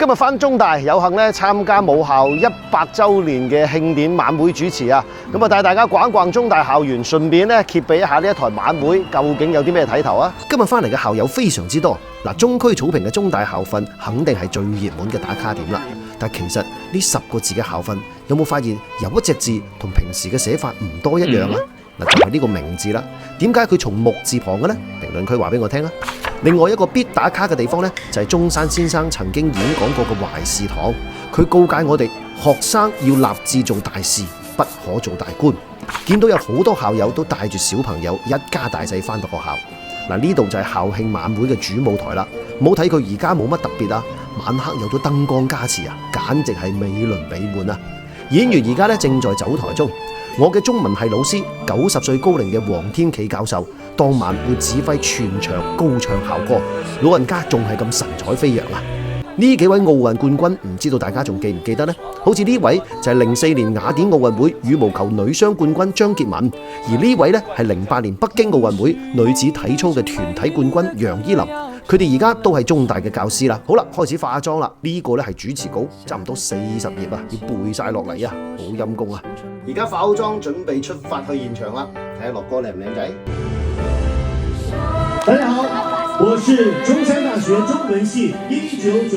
今日返中大，有幸咧參加母校100週年嘅慶典晚會主持啊！咁啊帶大家逛逛中大校園，順便咧揭秘一下呢一台晚會究竟有啲咩睇頭啊！今日返嚟嘅校友非常之多，嗱，中區草坪嘅中大校訓肯定係最熱門嘅打卡點啦。但其實呢10個字嘅校訓，有冇發現有一隻字同平時嘅寫法唔多一樣啊？嗱，就係呢個明字啦。點解佢從木字旁嘅呢？評論區話俾我聽啊！另外一個必打卡嘅地方呢，就係中山先生曾經演講過嘅懷士堂，佢告誡我哋學生要立志做大事，不可做大官。見到有好多校友都帶住小朋友一家大細返到學校，嗱，呢度就係校慶晚會嘅主舞台啦。唔好睇佢而家冇乜特別啊，晚黑有咗燈光加持啊，簡直係美輪美奐啊！演員而家咧正在走台中。我嘅中文系老師90歲高齡嘅黃天琪教授，當晚會指揮全場高唱校歌，老人家仲係咁神采飛揚啊！呢幾位奧運冠軍，唔知道大家仲記唔記得呢？好似呢位就係04年雅典奧運會羽毛球女雙冠軍張潔雯，而呢位呢係08年北京奧運會女子體操嘅團體冠軍楊依琳。佢哋而家都係中大嘅教師啦。好啦，開始化妝啦。呢個呢係主持稿，差唔多40頁啊，要背晒落嚟啊，好陰功啊！而家化好妝，準備出發去現場啦。睇下樂哥靚唔靚仔？大家好，我是中山大學中文系1998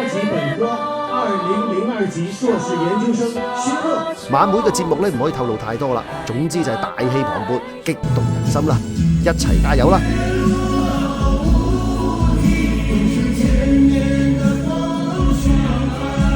級本科2002級碩士研究生薛樂。晚會嘅節目呢唔可以透露太多啦。總之就係大氣磅礴，激動人心啦，一齊加油啦！